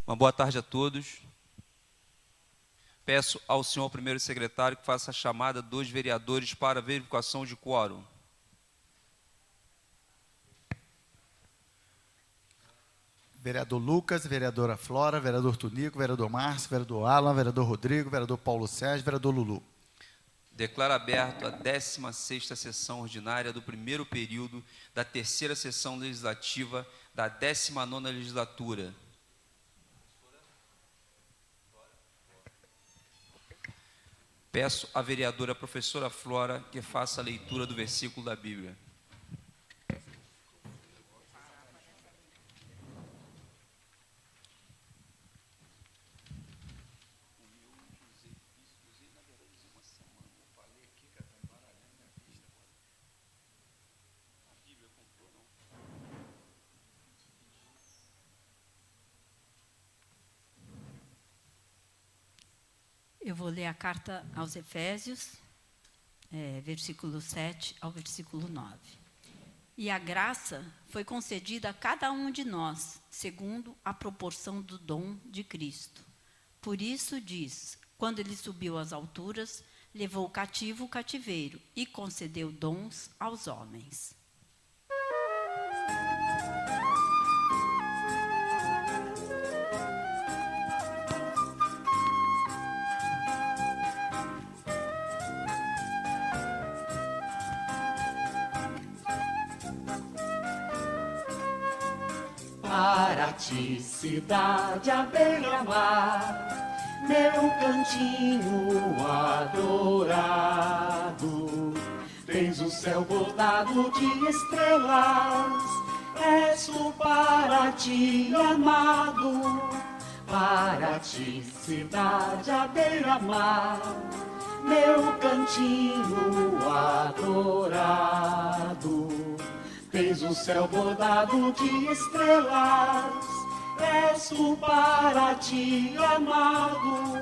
Uma boa tarde a todos. Peço ao senhor primeiro secretário que faça a chamada dos vereadores para verificação de quórum. Vereador Lucas, vereadora Flora, vereador Tunico, vereador Márcio, vereador Alan, vereador Rodrigo, vereador Paulo Sérgio, vereador Lulu. Declaro aberto a 16ª sessão ordinária do primeiro período da terceira sessão legislativa da 19ª legislatura. Peço à vereadora professora Flora que faça a leitura do versículo da Bíblia. Eu vou ler a carta aos Efésios, versículo 7 ao versículo 9. E a graça foi concedida a cada um de nós, segundo a proporção do dom de Cristo. Por isso diz, quando ele subiu às alturas, levou cativo o cativeiro e concedeu dons aos homens. Para ti, cidade à beira-mar, meu cantinho adorado. Tens o céu bordado de estrelas, és o para ti amado. Para ti, cidade à beira-mar, meu cantinho adorado. Tens o céu bordado de estrelas, és o para ti amado.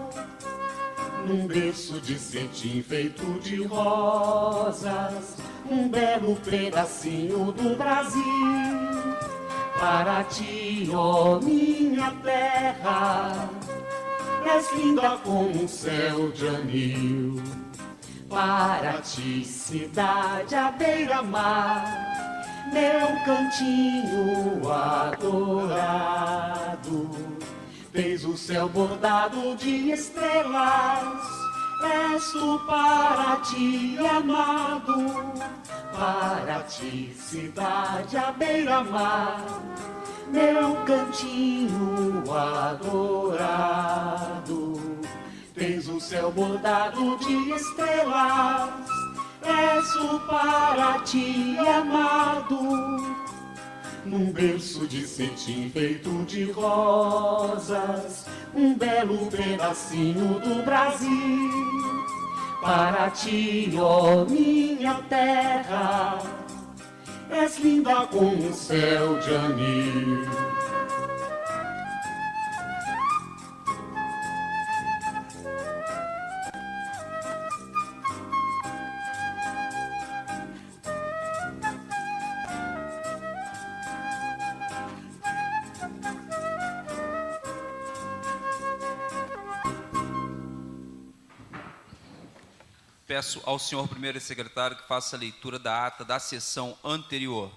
Num berço de cetim feito de rosas, um belo pedacinho do Brasil. Para ti, ó minha terra, és linda como um céu de anil. Para ti, cidade à beira-mar, meu cantinho adorado. Tens o céu bordado de estrelas, és o para ti amado. Para ti, cidade à beira-mar, meu cantinho adorado. Tens o céu bordado de estrelas, és o para ti amado. Num berço de cetim feito de rosas, um belo pedacinho do Brasil. Para ti, ó minha terra, és linda como um céu de anil. Peço ao senhor primeiro secretário que faça a leitura da ata da sessão anterior.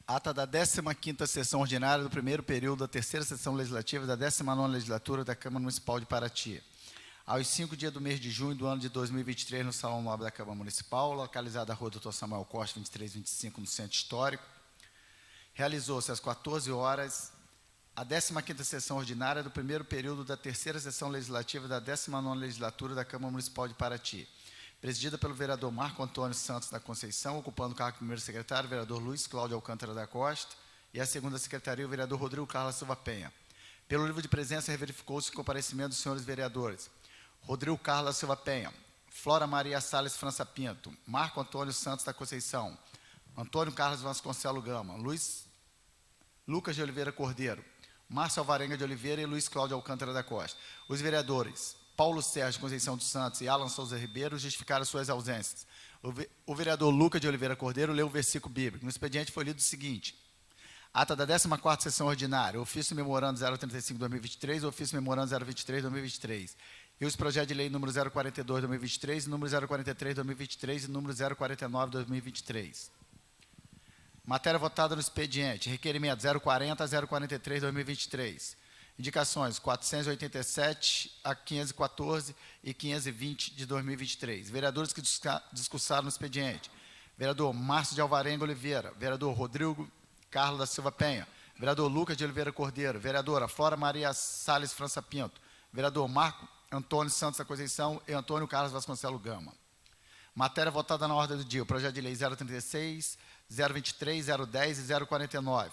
Ata da 15ª sessão ordinária do primeiro período da terceira sessão legislativa da 19ª legislatura da Câmara Municipal de Paraty. Aos 5 dias do mês de junho do ano de 2023, no Salão Nobre da Câmara Municipal, localizado na Rua Dr. Samuel Costa, 2325, no Centro Histórico, realizou-se às 14 horas a 15ª sessão ordinária do primeiro período da terceira sessão legislativa da 19ª legislatura da Câmara Municipal de Paraty, presidida pelo vereador Marco Antônio Santos da Conceição, ocupando o cargo de primeiro secretário, o vereador Luiz Cláudio Alcântara da Costa, e a segunda secretaria, o vereador Rodrigo Carlos Silva Penha. Pelo livro de presença, verificou-se o comparecimento dos senhores vereadores Rodrigo Carlos Silva Penha, Flora Maria Salles França Pinto, Marco Antônio Santos da Conceição, Antônio Carlos Vasconcelos Gama, Lucas de Oliveira Cordeiro, Márcio Alvarenga de Oliveira e Luiz Cláudio Alcântara da Costa. Os vereadores Paulo Sérgio Conceição dos Santos e Alan Souza Ribeiro justificaram suas ausências. O vereador Lucas de Oliveira Cordeiro leu o versículo bíblico. No expediente foi lido o seguinte: ata da 14ª sessão ordinária, ofício memorando 035/2023, ofício memorando 023/2023. E os projetos de lei número 042/2023, número 043/2023 e número 049/2023. Matéria votada no expediente. Requerimento 040 a 043/2023. Indicações 487 a 514 e 520 de 2023. Vereadores que discursaram no expediente: vereador Márcio de Alvarenga Oliveira, vereador Rodrigo Carlos da Silva Penha, vereador Lucas de Oliveira Cordeiro, vereadora Flora Maria Salles França Pinto, vereador Marco Antônio Santos da Conceição e Antônio Carlos Vasconcelos Gama. Matéria votada na ordem do dia: o projeto de lei 036, 023, 010 e 049.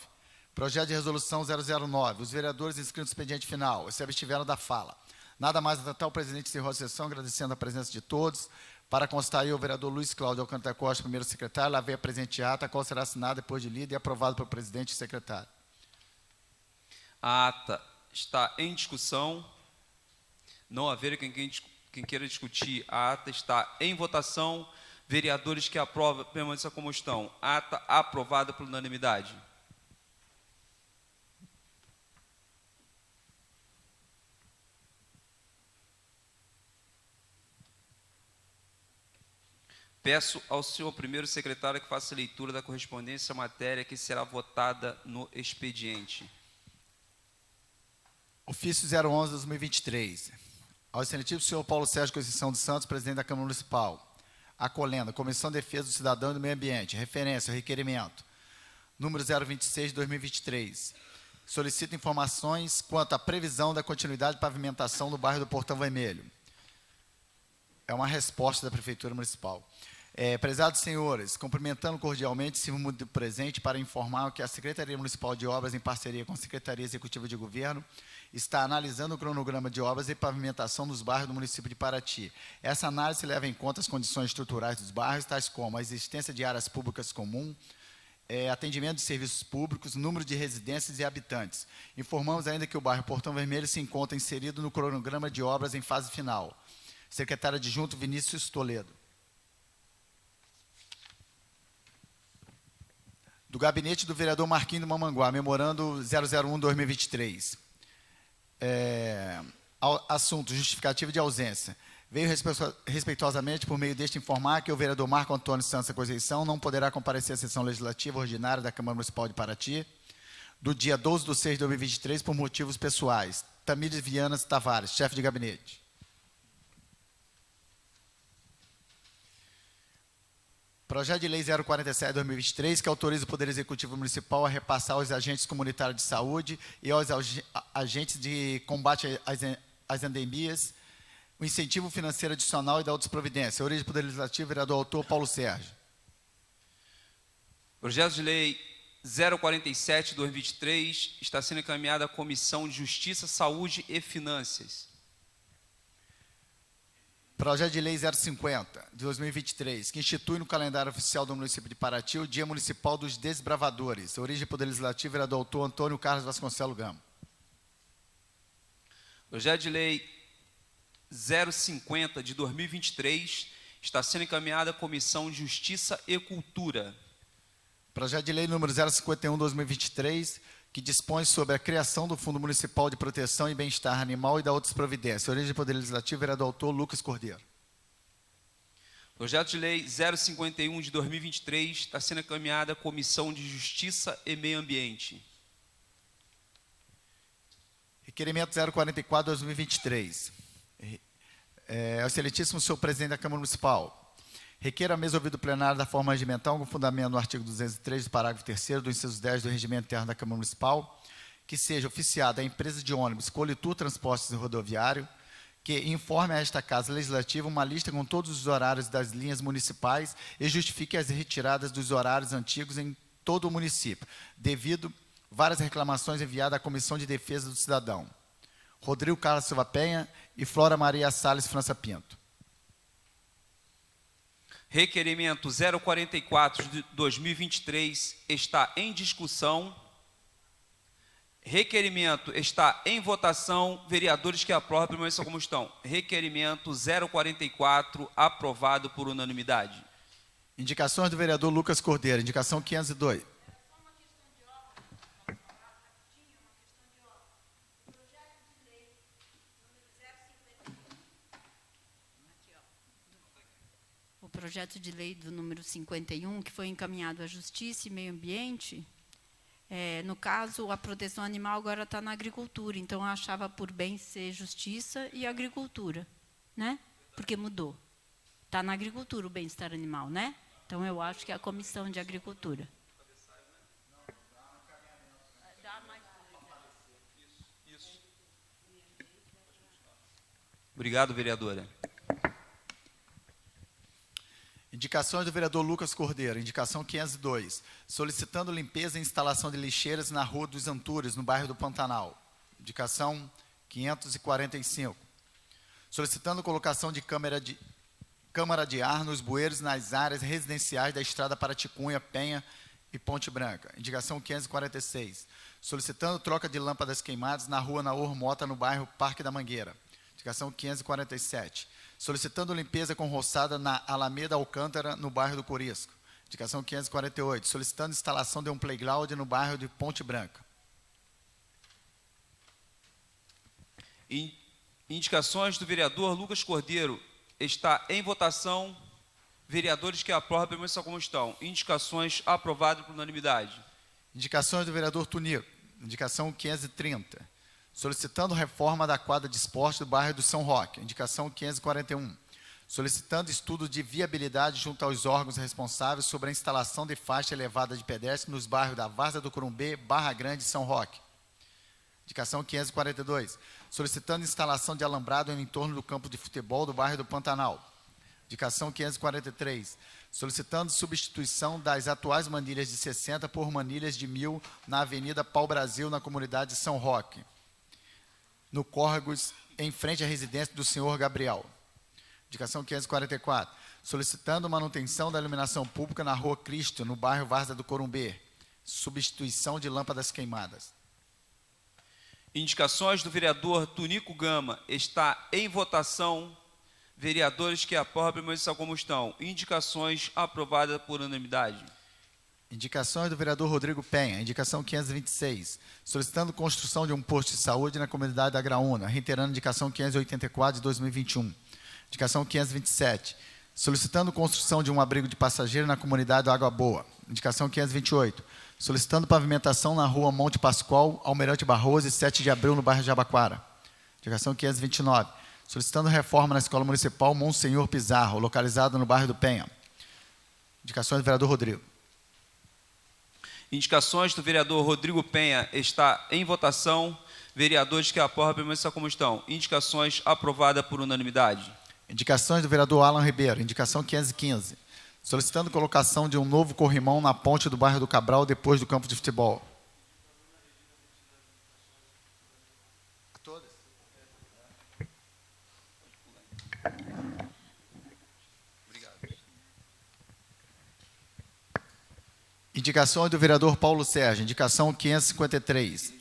Projeto de resolução 009. Os vereadores inscritos no expediente final se abstiveram da fala. Nada mais a tratar, o presidente encerrou a sessão, agradecendo a presença de todos. Para constar aí, o vereador Luiz Cláudio Alcântara Costa, primeiro secretário, lá veio a presente ata, a qual será assinada depois de lida e aprovado pelo presidente e secretário. A ata está em discussão. Não haver quem queira discutir, a ata está em votação. Vereadores que aprovam, permaneçam como estão. Ata aprovada por unanimidade. Peço ao senhor primeiro secretário que faça a leitura da correspondência à matéria que será votada no expediente. Ofício 011/2023. Ao excelentíssimo senhor Paulo Sérgio Conceição dos Santos, presidente da Câmara Municipal. Acolhendo, Comissão de Defesa do Cidadão e do Meio Ambiente. Referência ao requerimento número 026/2023. Solicita informações quanto à previsão da continuidade de pavimentação no bairro do Portão Vermelho. É uma resposta da Prefeitura Municipal. Prezados senhores, cumprimentando cordialmente, sirvo do presente para informar que a Secretaria Municipal de Obras, em parceria com a Secretaria Executiva de Governo, está analisando o cronograma de obras e pavimentação dos bairros do município de Paraty. Essa análise leva em conta as condições estruturais dos bairros, tais como a existência de áreas públicas comuns, atendimento de serviços públicos, número de residências e habitantes. Informamos ainda que o bairro Portão Vermelho se encontra inserido no cronograma de obras em fase final. Secretário adjunto Vinícius Toledo. Do gabinete do vereador Marquinhos do Mamanguá, memorando 001/2023. Assunto: justificativa de ausência. Veio respeitosamente, por meio deste, informar que o vereador Marco Antônio Santos da Conceição não poderá comparecer à sessão legislativa ordinária da Câmara Municipal de Paraty, do dia 12/6/2023, por motivos pessoais. Tamires Vianas Tavares, chefe de gabinete. Projeto de lei 047/2023, que autoriza o Poder Executivo Municipal a repassar aos agentes comunitários de saúde e aos agentes de combate às endemias o incentivo financeiro adicional e da outras providências. Origem do Poder Legislativo, vereador autor Paulo Sérgio. Projeto de lei 047/2023 está sendo encaminhado à Comissão de Justiça, Saúde e Finanças. Projeto de lei 050, de 2023, que institui no calendário oficial do município de Paraty o Dia Municipal dos Desbravadores. Origem do Poder Legislativo, vereador autor Antônio Carlos Vasconcelos Gama. Projeto de lei 050, de 2023, está sendo encaminhado à Comissão de Justiça e Cultura. Projeto de lei número 051/2023, que dispõe sobre a criação do Fundo Municipal de Proteção e Bem-Estar Animal e da outras providências. Origem do Poder Legislativo, vereador autor Lucas Cordeiro. Projeto de lei 051, de 2023, está sendo encaminhado à Comissão de Justiça e Meio Ambiente. Requerimento 044/2023. Ao excelentíssimo senhor presidente da Câmara Municipal. Requer a mesa ouvida do plenário da forma regimental, com fundamento no artigo 203, do parágrafo 3º do inciso 10 do Regimento Interno da Câmara Municipal, que seja oficiada a empresa de ônibus Colitur Transportes Rodoviário, que informe a esta Casa Legislativa uma lista com todos os horários das linhas municipais e justifique as retiradas dos horários antigos em todo o município, devido várias reclamações enviadas à Comissão de Defesa do Cidadão. Rodrigo Carlos Silva Penha e Flora Maria Salles França Pinto. Requerimento 044 de 2023 está em discussão. Requerimento está em votação. Vereadores que aprovam, permaneçam como estão. Requerimento 044, aprovado por unanimidade. Indicações do vereador Lucas Cordeiro. Indicação 502. O projeto de lei do número 51, que foi encaminhado à Justiça e Meio Ambiente, no caso, a proteção animal agora está na agricultura, então eu achava por bem ser Justiça e Agricultura, né? Porque mudou. Está na agricultura o bem-estar animal, né? Então eu acho que é a Comissão de Agricultura. Obrigado, vereadora. Indicações do vereador Lucas Cordeiro. Indicação 502. Solicitando limpeza e instalação de lixeiras na Rua dos Antures, no bairro do Pantanal. Indicação 545. Solicitando colocação de câmara de ar nos bueiros nas áreas residenciais da estrada Paraticunha, Penha e Ponte Branca. Indicação 546. Solicitando troca de lâmpadas queimadas na Rua Naor Mota, no bairro Parque da Mangueira. Indicação 547. Solicitando limpeza com roçada na Alameda Alcântara, no bairro do Corisco. Indicação 548. Solicitando instalação de um playground no bairro de Ponte Branca. Indicações do vereador Lucas Cordeiro. Está em votação. Vereadores que aprovam, permaneçam como estão. Indicações aprovadas por unanimidade. Indicações do vereador Tunico. Indicação 530. Solicitando reforma da quadra de esporte do bairro do São Roque. Indicação 541. Solicitando estudo de viabilidade junto aos órgãos responsáveis sobre a instalação de faixa elevada de pedestre nos bairros da Várzea do Corumbê, Barra Grande e São Roque. Indicação 542. Solicitando instalação de alambrado em torno do campo de futebol do bairro do Pantanal. Indicação 543. Solicitando substituição das atuais manilhas de 60 por manilhas de 1000 na Avenida Pau Brasil, na comunidade de São Roque, no Córregos, em frente à residência do senhor Gabriel. Indicação 544. Solicitando manutenção da iluminação pública na Rua Cristo, no bairro Várzea do Corumbê. Substituição de lâmpadas queimadas. Indicações do vereador Tunico Gama. Está em votação. Vereadores que aprovam, permaneçam como estão. Indicações aprovadas por unanimidade. Indicações do vereador Rodrigo Penha. Indicação 526. Solicitando construção de um posto de saúde na comunidade da Graúna, reiterando indicação 584 de 2021. Indicação 527. Solicitando construção de um abrigo de passageiro na comunidade do Água Boa. Indicação 528. Solicitando pavimentação na Rua Monte Pascoal, Almirante Barroso e 7 de Abril, no bairro Jabaquara. Indicação 529. Solicitando reforma na Escola Municipal Monsenhor Pizarro, localizada no bairro do Penha. Indicações do vereador Rodrigo. Indicações do vereador Rodrigo Penha. Está em votação. Vereadores que aprovam, permaneçam como estão. Indicações aprovadas por unanimidade. Indicações do vereador Alan Ribeiro. Indicação 515. Solicitando colocação de um novo corrimão na ponte do bairro do Cabral, depois do campo de futebol. Indicações do vereador Paulo Sérgio. Indicação 553.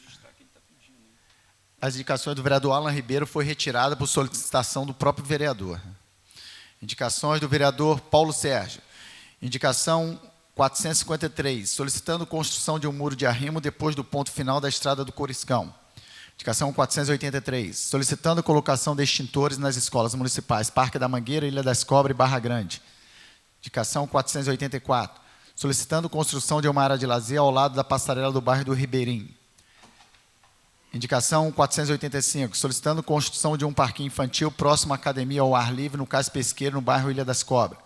As indicações do vereador Alan Ribeiro foi retirada por solicitação do próprio vereador. Indicações do vereador Paulo Sérgio. Indicação 453. Solicitando construção de um muro de arrimo depois do ponto final da estrada do Coriscão. Indicação 483. Solicitando colocação de extintores nas escolas municipais Parque da Mangueira, Ilha das Cobras e Barra Grande. Indicação 484. Solicitando construção de uma área de lazer ao lado da passarela do bairro do Ribeirinho. Indicação 485. Solicitando construção de um parquinho infantil próximo à academia ao ar livre no Cais Pesqueiro, no bairro Ilha das Cobras.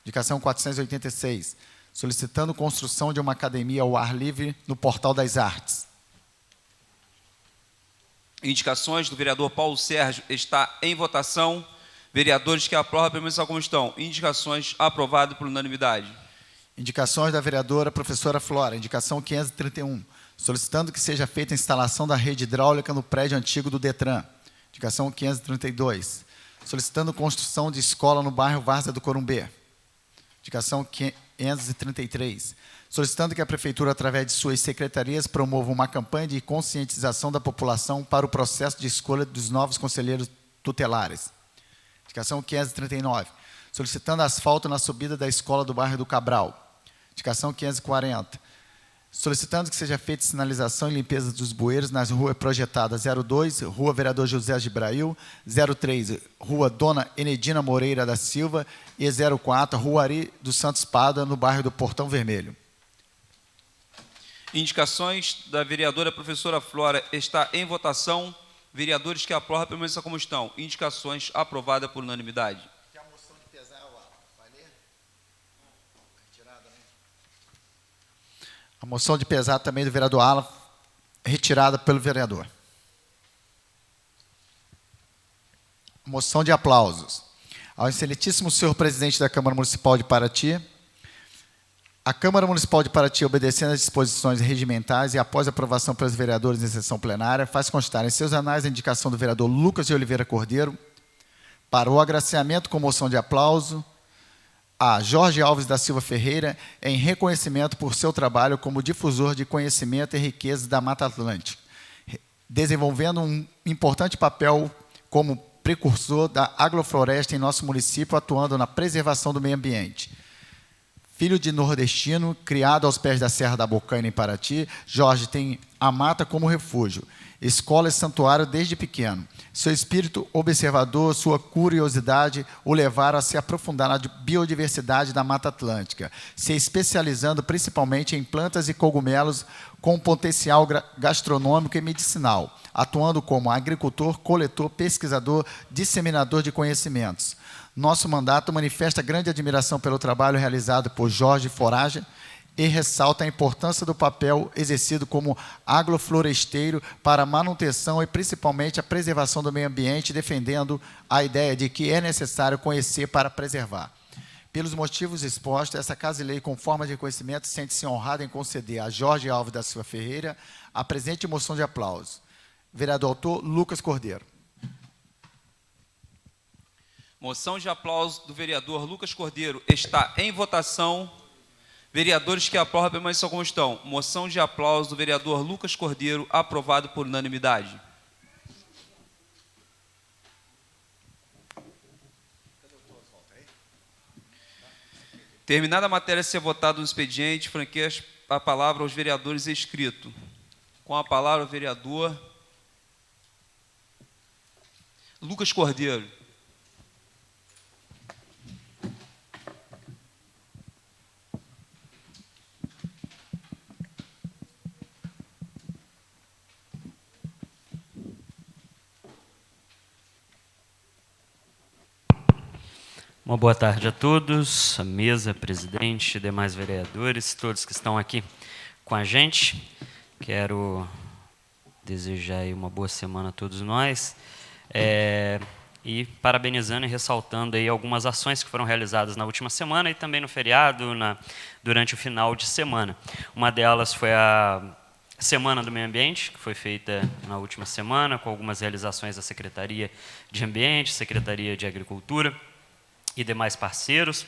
Indicação 486. Solicitando construção de uma academia ao ar livre no Portal das Artes. Indicações do vereador Paulo Sérgio. Está em votação. Vereadores que aprovam, permaneçam como estão. Indicações aprovadas por unanimidade. Indicações da vereadora professora Flora. Indicação 531. Solicitando que seja feita a instalação da rede hidráulica no prédio antigo do Detran. Indicação 532. Solicitando construção de escola no bairro Várzea do Corumbê. Indicação 533, solicitando que a Prefeitura, através de suas secretarias, promova uma campanha de conscientização da população para o processo de escolha dos novos conselheiros tutelares. Indicação 539, solicitando asfalto na subida da escola do bairro do Cabral. Indicação 540, solicitando que seja feita sinalização e limpeza dos bueiros nas ruas projetadas 02, Rua Vereador José Gibrail, 03, Rua Dona Enedina Moreira da Silva e 04, Rua Ari dos Santos Pádua, no bairro do Portão Vermelho. Indicações da vereadora professora Flora está em votação. Vereadores que aprovam, permaneçam como estão. Indicações aprovada por unanimidade. Tem a moção de pesar, vai ler? Retirada, né? A moção de pesar também do vereador Alan, retirada pelo vereador. Moção de aplausos. Ao excelentíssimo senhor presidente da Câmara Municipal de Paraty, a Câmara Municipal de Paraty, obedecendo às disposições regimentais e após aprovação pelos vereadores em sessão plenária, faz constar em seus anais a indicação do vereador Lucas de Oliveira Cordeiro para o agraciamento com moção de aplauso a Jorge Alves da Silva Ferreira em reconhecimento por seu trabalho como difusor de conhecimento e riqueza da Mata Atlântica, desenvolvendo um importante papel como precursor da agrofloresta em nosso município, atuando na preservação do meio ambiente. Filho de nordestino, criado aos pés da Serra da Bocaina, em Paraty, Jorge tem a mata como refúgio, escola e santuário desde pequeno. Seu espírito observador, sua curiosidade o levaram a se aprofundar na biodiversidade da Mata Atlântica, se especializando principalmente em plantas e cogumelos com potencial gastronômico e medicinal, atuando como agricultor, coletor, pesquisador, disseminador de conhecimentos. Nosso mandato manifesta grande admiração pelo trabalho realizado por Jorge Forage e ressalta a importância do papel exercido como agrofloresteiro para a manutenção e principalmente a preservação do meio ambiente, defendendo a ideia de que é necessário conhecer para preservar. Pelos motivos expostos, essa Casa e Lei, com forma de reconhecimento, sente-se honrada em conceder a Jorge Alves da Silva Ferreira a presente moção de aplauso. Vereador autor, Lucas Cordeiro. Moção de aplauso do vereador Lucas Cordeiro está em votação. Vereadores que aprovam, permaneçam como estão. Moção de aplauso do vereador Lucas Cordeiro, aprovado por unanimidade. Terminada a matéria a ser votada no expediente, franqueia a palavra aos vereadores inscritos. Com a palavra o vereador Lucas Cordeiro. Uma boa tarde a todos, a mesa, presidente, demais vereadores, todos que estão aqui com a gente. Quero desejar aí uma boa semana a todos nós e parabenizando e ressaltando aí algumas ações que foram realizadas na última semana e também no feriado, durante o final de semana. Uma delas foi a Semana do Meio Ambiente, que foi feita na última semana, com algumas realizações da Secretaria de Ambiente, Secretaria de Agricultura e demais parceiros,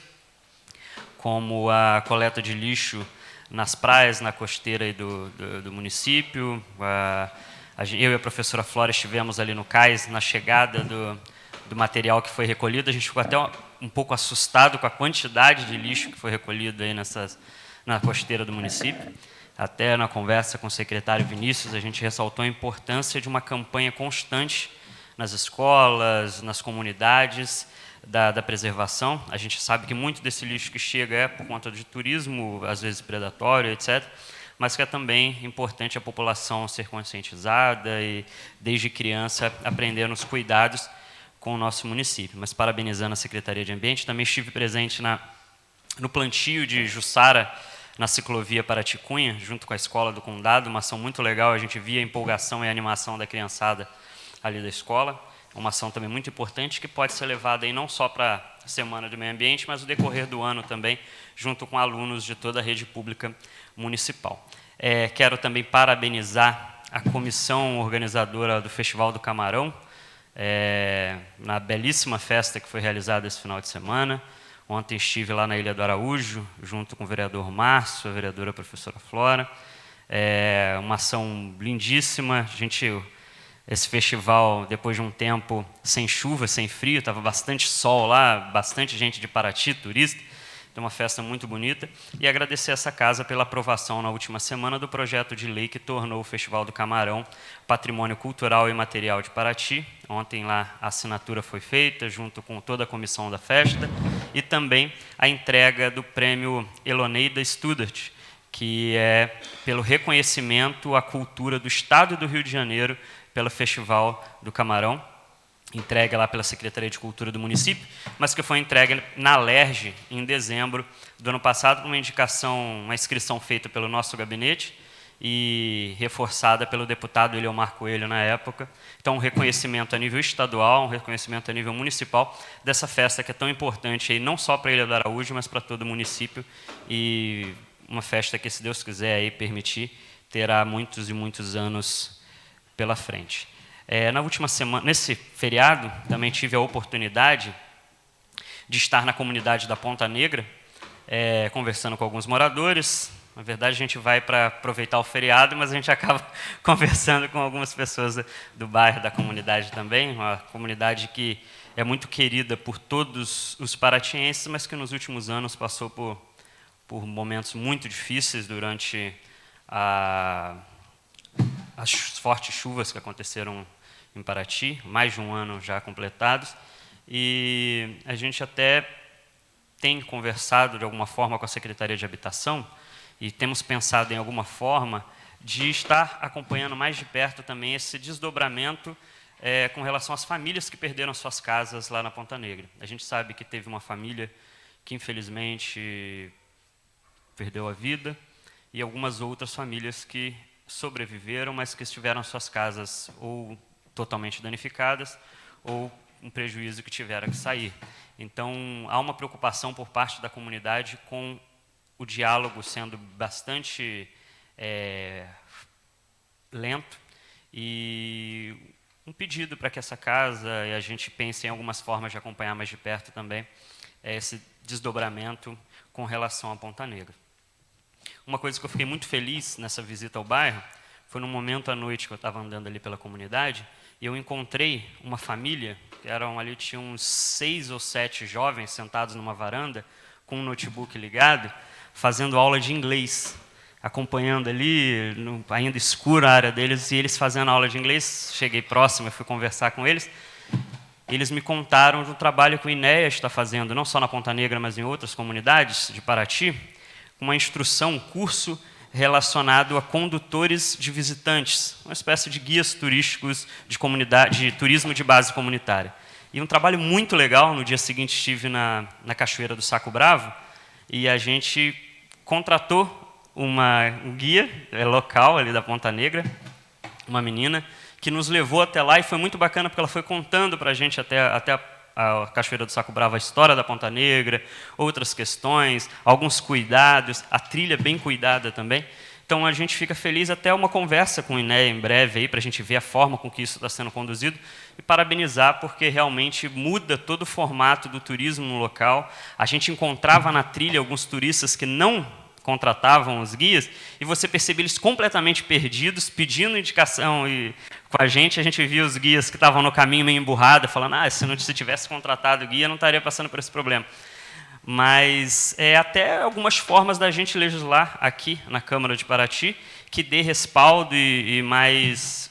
como a coleta de lixo nas praias, na costeira aí do município. Eu e a professora Flora estivemos ali no cais, na chegada do material que foi recolhido. A gente ficou até um pouco assustado com a quantidade de lixo que foi recolhido aí na costeira do município. Até na conversa com o secretário Vinícius, a gente ressaltou a importância de uma campanha constante nas escolas, nas comunidades, da preservação. A gente sabe que muito desse lixo que chega é por conta de turismo, às vezes predatório, etc., mas que é também importante a população ser conscientizada e, desde criança, aprender nos cuidados com o nosso município. Mas, parabenizando a Secretaria de Ambiente, também estive presente no plantio de Jussara, na ciclovia Paraty-Cunha, junto com a Escola do Condado, uma ação muito legal. A gente via a empolgação e a animação da criançada ali da escola. Uma ação também muito importante que pode ser levada aí não só para a Semana do Meio Ambiente, mas no decorrer do ano também, junto com alunos de toda a rede pública municipal. Quero também parabenizar a comissão organizadora do Festival do Camarão, na belíssima festa que foi realizada esse final de semana, Ontem estive lá na Ilha do Araújo, junto com o vereador Márcio, a vereadora professora Flora. É uma ação lindíssima. Esse festival, depois de um tempo sem chuva, sem frio, estava bastante sol lá, bastante gente de Paraty, turista. Então, uma festa muito bonita. E agradecer essa casa pela aprovação na última semana do projeto de lei que tornou o Festival do Camarão Patrimônio Cultural e Material de Paraty. Ontem lá a assinatura foi feita, junto com toda a comissão da festa, e também a entrega do prêmio Eloneida Studart, que é pelo reconhecimento à cultura do Estado do Rio de Janeiro pelo Festival do Camarão, entregue lá pela Secretaria de Cultura do município, mas que foi entregue na LERJ em dezembro do ano passado, com uma inscrição feita pelo nosso gabinete e reforçada pelo deputado Eliomar Coelho na época. Então, um reconhecimento a nível estadual, um reconhecimento a nível municipal dessa festa que é tão importante, aí, não só para a Ilha do Araújo, mas para todo o município, e uma festa que, se Deus quiser aí permitir, terá muitos e muitos anos pela frente. Na última semana, nesse feriado, também tive a oportunidade de estar na comunidade da Ponta Negra, conversando com alguns moradores. Na verdade, a gente vai para aproveitar o feriado, mas a gente acaba conversando com algumas pessoas do bairro, da comunidade também, uma comunidade que é muito querida por todos os paratienses, mas que nos últimos anos passou por momentos muito difíceis durante as fortes chuvas que aconteceram em Paraty, mais de um ano já completados, e a gente até tem conversado de alguma forma com a Secretaria de Habitação e temos pensado em alguma forma de estar acompanhando mais de perto também esse desdobramento com relação às famílias que perderam suas casas lá na Ponta Negra. A gente sabe que teve uma família que infelizmente perdeu a vida e algumas outras famílias que sobreviveram, mas que tiveram suas casas ou totalmente danificadas ou um prejuízo que tiveram que sair. Então, há uma preocupação por parte da comunidade com o diálogo sendo bastante lento e um pedido para que essa casa, e a gente pense em algumas formas de acompanhar mais de perto também, esse desdobramento com relação à Ponta Negra. Uma coisa que eu fiquei muito feliz nessa visita ao bairro foi num momento à noite que eu estava andando ali pela comunidade e eu encontrei uma família, tinha uns 6 ou 7 jovens sentados numa varanda com um notebook ligado, fazendo aula de inglês, acompanhando ali, ainda escura a área deles, e eles fazendo aula de inglês. Cheguei próximo, fui conversar com eles. Eles me contaram do trabalho que o INEA está fazendo, não só na Ponta Negra, mas em outras comunidades de Paraty, uma instrução, um curso relacionado a condutores de visitantes, uma espécie de guias turísticos de comunidade, de turismo de base comunitária. E um trabalho muito legal. No dia seguinte estive na Cachoeira do Saco Bravo e a gente contratou um guia local ali da Ponta Negra, uma menina, que nos levou até lá, e foi muito bacana porque ela foi contando para a gente até a Cachoeira do Saco Bravo, a história da Ponta Negra, outras questões, alguns cuidados, a trilha bem cuidada também. Então, a gente fica feliz, até uma conversa com o INEA em breve, para a gente ver a forma com que isso está sendo conduzido, e parabenizar, porque realmente muda todo o formato do turismo no local. A gente encontrava na trilha alguns turistas que não contratavam os guias, e você percebia eles completamente perdidos, pedindo indicação com a gente via os guias que estavam no caminho meio emburrado, falando, se tivesse contratado o guia, não estaria passando por esse problema. Mas até algumas formas da gente legislar aqui na Câmara de Paraty, que dê respaldo e mais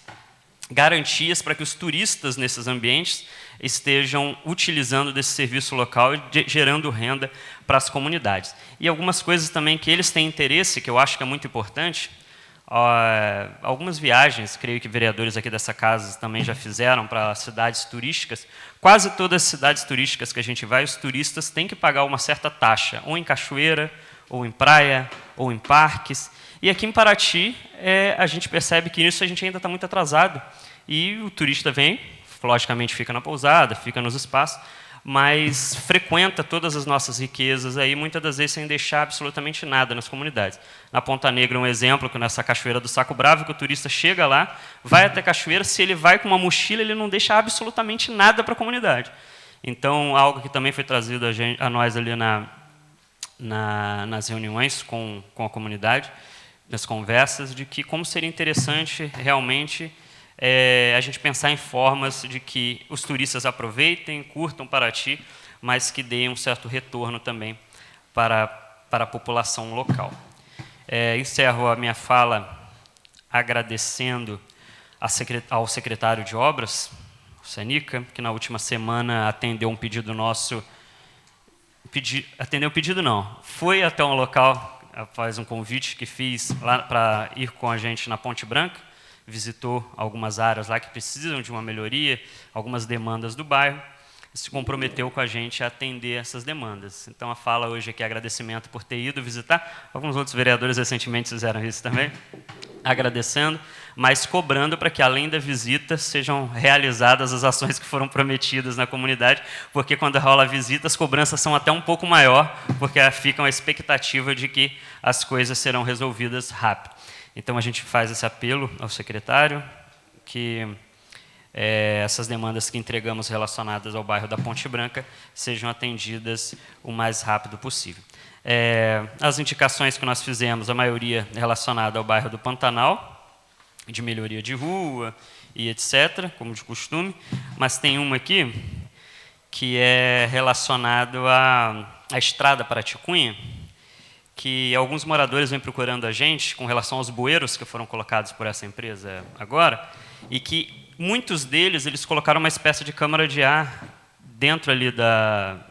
garantias para que os turistas nesses ambientes estejam utilizando desse serviço local e gerando renda para as comunidades. E algumas coisas também que eles têm interesse, que eu acho que é muito importante, algumas viagens, creio que vereadores aqui dessa casa também já fizeram para cidades turísticas. Quase todas as cidades turísticas que a gente vai, os turistas têm que pagar uma certa taxa, ou em cachoeira, ou em praia, ou em parques. E aqui em Paraty, a gente percebe que nisso a gente ainda está muito atrasado. E o turista vem, logicamente fica na pousada, fica nos espaços, mas frequenta todas as nossas riquezas aí, muitas das vezes sem deixar absolutamente nada nas comunidades. Na Ponta Negra, um exemplo, que nessa Cachoeira do Saco Bravo, que o turista chega lá, vai até a cachoeira, se ele vai com uma mochila, ele não deixa absolutamente nada para a comunidade. Então, algo que também foi trazido a nós ali nas reuniões com a comunidade, nas conversas, de que como seria interessante realmente a gente pensar em formas de que os turistas aproveitem, curtam Paraty, mas que deem um certo retorno também para a população local. Encerro a minha fala agradecendo ao secretário de Obras, o Senica, que na última semana atendeu um pedido nosso. Atendeu um pedido não, foi até um local, após um convite que fiz lá para ir com a gente na Ponte Branca, visitou algumas áreas lá que precisam de uma melhoria, algumas demandas do bairro, e se comprometeu com a gente a atender essas demandas. Então, a fala hoje aqui é agradecimento por ter ido visitar. Alguns outros vereadores recentemente fizeram isso também, agradecendo, mas cobrando para que, além da visita, sejam realizadas as ações que foram prometidas na comunidade, porque quando rola a visita, as cobranças são até um pouco maior, porque fica uma expectativa de que as coisas serão resolvidas rápido. Então, a gente faz esse apelo ao secretário, que essas demandas que entregamos relacionadas ao bairro da Ponte Branca sejam atendidas o mais rápido possível. As indicações que nós fizemos, a maioria relacionada ao bairro do Pantanal, de melhoria de rua e etc., como de costume, mas tem uma aqui que é relacionado à estrada Paraty-Cunha, que alguns moradores vêm procurando a gente com relação aos bueiros que foram colocados por essa empresa agora, e que muitos deles, eles colocaram uma espécie de câmara de ar dentro ali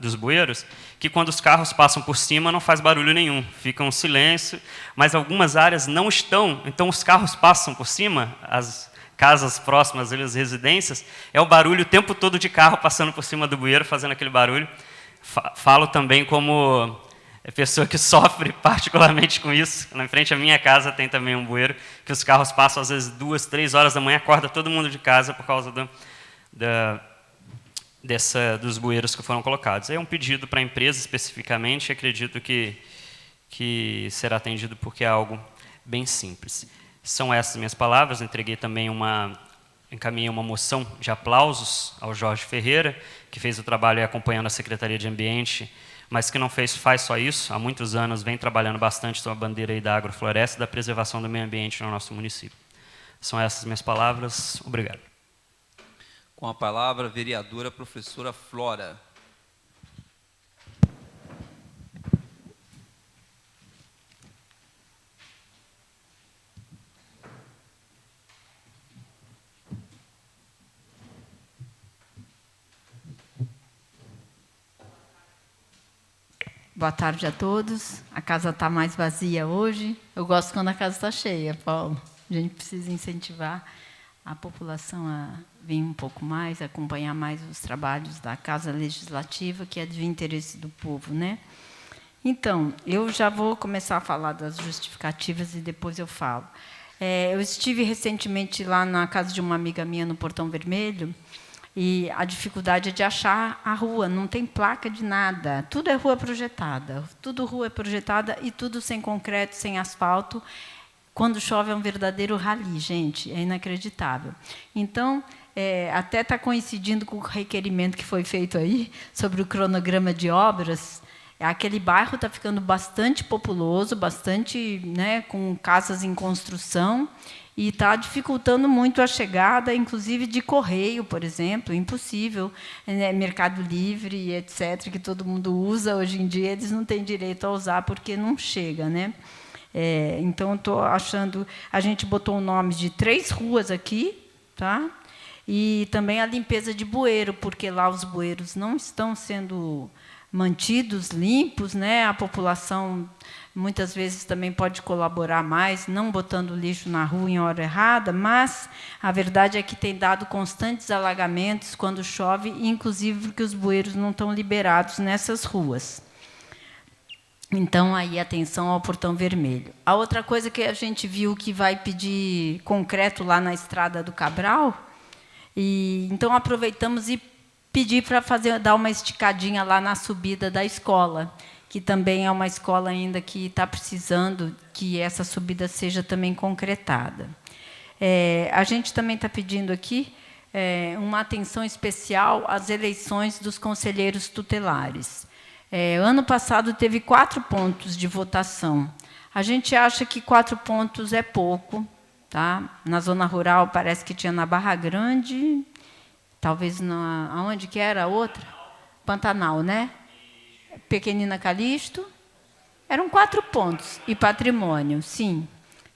dos bueiros, que quando os carros passam por cima não faz barulho nenhum, fica um silêncio, mas algumas áreas não estão, então os carros passam por cima, as casas próximas, as residências, é o barulho o tempo todo de carro passando por cima do bueiro, fazendo aquele barulho. Falo também como pessoa que sofre particularmente com isso. Na frente à minha casa tem também um bueiro, que os carros passam às vezes 2, 3 horas da manhã, acorda todo mundo de casa por causa dos bueiros que foram colocados. É um pedido para a empresa especificamente, acredito que será atendido porque é algo bem simples. São essas minhas palavras, encaminhei uma moção de aplausos ao Jorge Ferreira, que fez o trabalho acompanhando a Secretaria de Ambiente, mas que não faz só isso, há muitos anos vem trabalhando bastante sob a bandeira aí da agrofloresta e da preservação do meio ambiente no nosso município. São essas minhas palavras, obrigado. Com a palavra, a vereadora professora Flora. Boa tarde a todos. A casa está mais vazia hoje. Eu gosto quando a casa está cheia, Paulo. A gente precisa incentivar a população a vir um pouco mais, acompanhar mais os trabalhos da Casa Legislativa, que é de interesse do povo, né? Então, eu já vou começar a falar das justificativas e depois eu falo. Eu estive recentemente lá na casa de uma amiga minha, no Portão Vermelho, e a dificuldade é de achar a rua, não tem placa de nada, tudo é rua projetada, e tudo sem concreto, sem asfalto. Quando chove é um verdadeiro rali, gente, é inacreditável. Então, até está coincidindo com o requerimento que foi feito aí sobre o cronograma de obras. Aquele bairro está ficando bastante populoso, bastante, né, com casas em construção, e está dificultando muito a chegada, inclusive de correio, por exemplo, impossível. Mercado Livre, etc., que todo mundo usa, hoje em dia, eles não têm direito a usar porque não chega, né? Então, estou achando... A gente botou o nome de 3 ruas aqui, tá? E também a limpeza de bueiro, porque lá os bueiros não estão sendo mantidos limpos, né? A população muitas vezes também pode colaborar mais, não botando lixo na rua em hora errada, mas a verdade é que tem dado constantes alagamentos quando chove, inclusive porque os bueiros não estão liberados nessas ruas. Então, aí, atenção ao Portão Vermelho. A outra coisa que a gente viu que vai pedir concreto lá na Estrada do Cabral, e então aproveitamos e pedi para dar uma esticadinha lá na subida da escola, que também é uma escola ainda que está precisando que essa subida seja também concretada. A gente também está pedindo aqui uma atenção especial às eleições dos conselheiros tutelares. Ano passado teve 4 pontos de votação. A gente acha que 4 pontos é pouco. Tá? Na zona rural, parece que tinha na Barra Grande, talvez aonde que era a outra? Pantanal, né? Pequenina Calixto. Eram 4 pontos. E patrimônio, sim.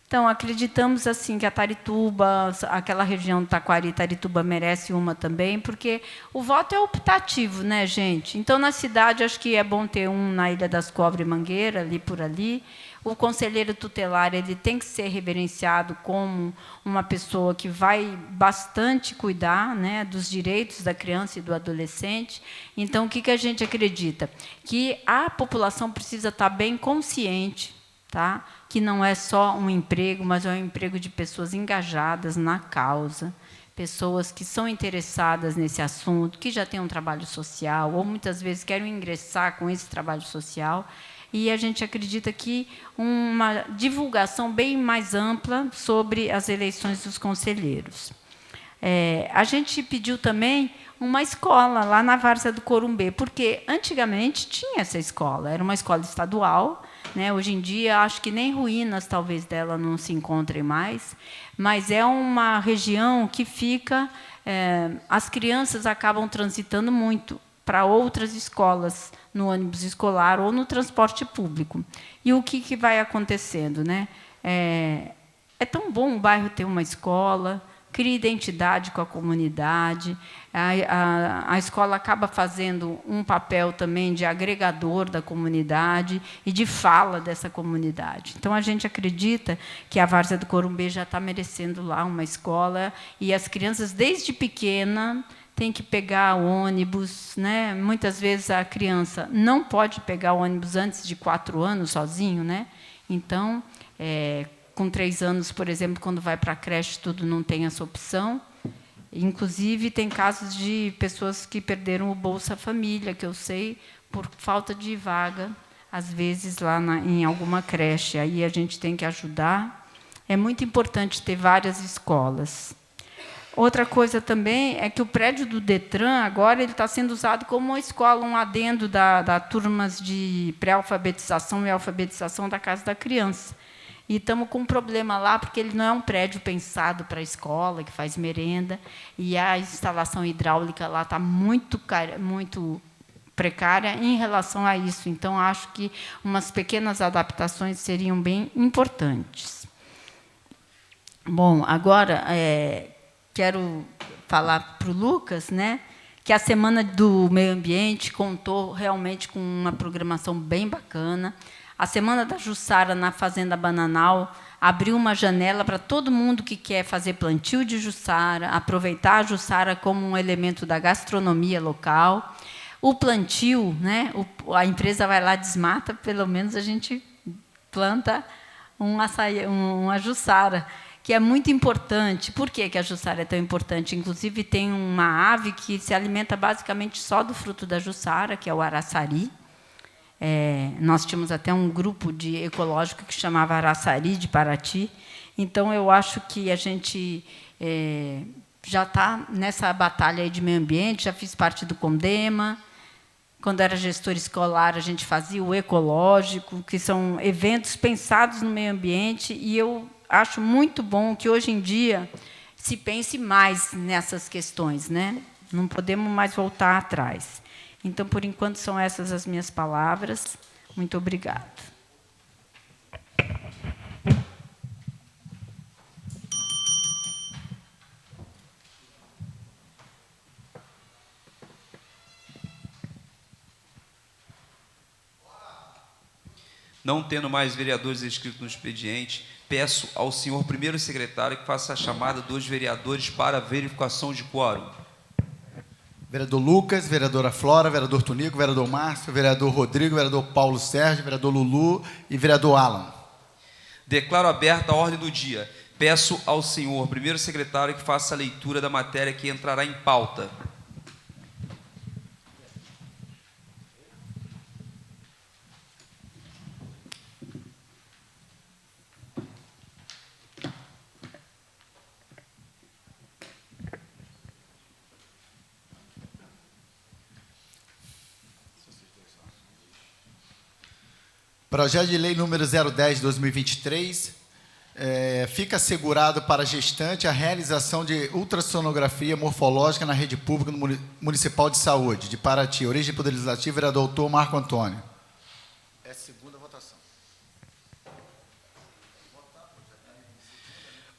Então, acreditamos assim que a Tairituba, aquela região Taquari e Tairituba merece uma também, porque o voto é optativo, né, gente? Então, na cidade, acho que é bom ter um na Ilha das Cobras e Mangueira, ali por ali. O conselheiro tutelar ele tem que ser reverenciado como uma pessoa que vai bastante cuidar, né, dos direitos da criança e do adolescente. Então, o que a gente acredita? Que a população precisa estar bem consciente, tá? Que não é só um emprego, mas é um emprego de pessoas engajadas na causa, pessoas que são interessadas nesse assunto, que já têm um trabalho social, ou muitas vezes querem ingressar com esse trabalho social. E a gente acredita que uma divulgação bem mais ampla sobre as eleições dos conselheiros. A gente pediu também uma escola lá na Várzea do Corumbê, porque antigamente tinha essa escola, era uma escola estadual, né? Hoje em dia, acho que nem ruínas, talvez, dela não se encontrem mais, mas é uma região que fica... as crianças acabam transitando muito para outras escolas, no ônibus escolar ou no transporte público. E o que vai acontecendo, né? É tão bom o bairro ter uma escola, cria identidade com a comunidade, a escola acaba fazendo um papel também de agregador da comunidade e de fala dessa comunidade. Então, a gente acredita que a Várzea do Corumbê já está merecendo lá uma escola, e as crianças, desde pequena, têm que pegar ônibus, né? Muitas vezes a criança não pode pegar ônibus antes de 4 anos sozinho, né? Então, com 3 anos, por exemplo, quando vai para a creche, tudo não tem essa opção. Inclusive, tem casos de pessoas que perderam o Bolsa Família, que eu sei, por falta de vaga, às vezes, lá em alguma creche. Aí a gente tem que ajudar. É muito importante ter várias escolas. Outra coisa também é que o prédio do Detran, agora, ele está sendo usado como uma escola, um adendo da turmas de pré-alfabetização e alfabetização da Casa da Criança. E estamos com um problema lá, porque ele não é um prédio pensado para a escola, que faz merenda, e a instalação hidráulica lá está muito precária em relação a isso. Então, acho que umas pequenas adaptações seriam bem importantes. Bom, agora, quero falar para o Lucas, né, que a Semana do Meio Ambiente contou realmente com uma programação bem bacana. A Semana da Jussara na Fazenda Bananal abriu uma janela para todo mundo que quer fazer plantio de jussara, aproveitar a jussara como um elemento da gastronomia local. O plantio, né, a empresa vai lá, desmata, pelo menos a gente planta uma jussara, que é muito importante. Por que a jussara é tão importante? Inclusive, tem uma ave que se alimenta basicamente só do fruto da jussara, que é o araçari. Nós tínhamos até um grupo ecológico que chamava Araçari de Paraty. Então, eu acho que a gente já está nessa batalha aí de meio ambiente, já fiz parte do Condema. Quando era gestor escolar, a gente fazia o ecológico, que são eventos pensados no meio ambiente, e eu acho muito bom que, hoje em dia, se pense mais nessas questões, né? Não podemos mais voltar atrás. Então, por enquanto, são essas as minhas palavras. Muito obrigada. Não tendo mais vereadores inscritos no expediente, peço ao senhor primeiro secretário que faça a chamada dos vereadores para verificação de quórum. Vereador Lucas, vereadora Flora, vereador Tunico, vereador Márcio, vereador Rodrigo, vereador Paulo Sérgio, vereador Lulu e vereador Alan. Declaro aberta a ordem do dia. Peço ao senhor primeiro secretário que faça a leitura da matéria que entrará em pauta. Projeto de lei número 010 de 2023, fica assegurado para a gestante a realização de ultrassonografia morfológica na rede pública municipal de saúde de Paraty. Origem do Poder Legislativo, vereador doutor Marco Antônio. É a segunda votação.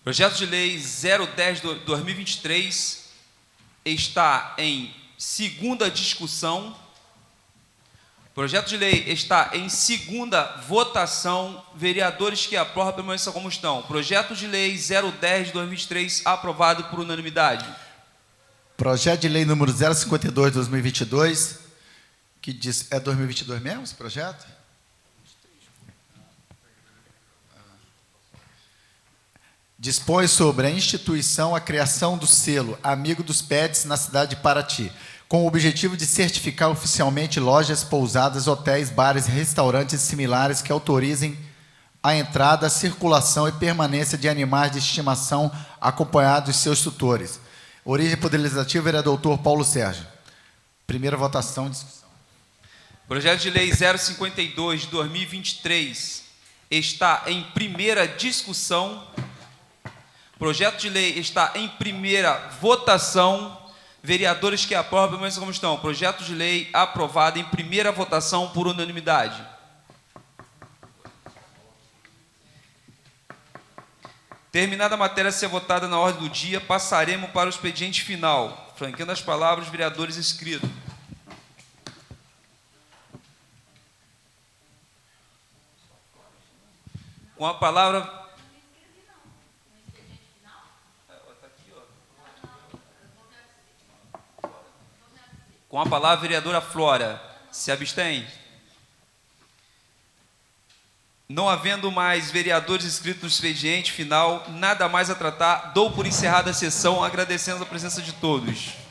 Projeto de lei 010 de 2023 está em segunda discussão. Projeto de lei está em segunda votação. Vereadores que aprovam permaneçam como estão. Projeto de lei 010 de 2023 aprovado por unanimidade. Projeto de lei número 052 de 2022, que diz... É 2022 mesmo esse projeto? Dispõe sobre a instituição, a criação do selo Amigo dos Pets na cidade de Paraty, com o objetivo de certificar oficialmente lojas, pousadas, hotéis, bares, restaurantes e similares que autorizem a entrada, circulação e permanência de animais de estimação acompanhados de seus tutores. Origem Poder Legislativo, vereador doutor Paulo Sérgio. Primeira votação, discussão. Projeto de lei 052 de 2023 está em primeira discussão. Projeto de lei está em primeira votação. Vereadores que aprovam permaneçam como estão. Projeto de lei aprovado em primeira votação por unanimidade. Terminada a matéria a ser votada na ordem do dia, passaremos para o expediente final. Franqueando as palavras, vereadores inscritos. Com a palavra... Com a palavra, vereadora Flora. Se abstém? Não havendo mais vereadores inscritos no expediente final, nada mais a tratar, dou por encerrada a sessão, agradecendo a presença de todos.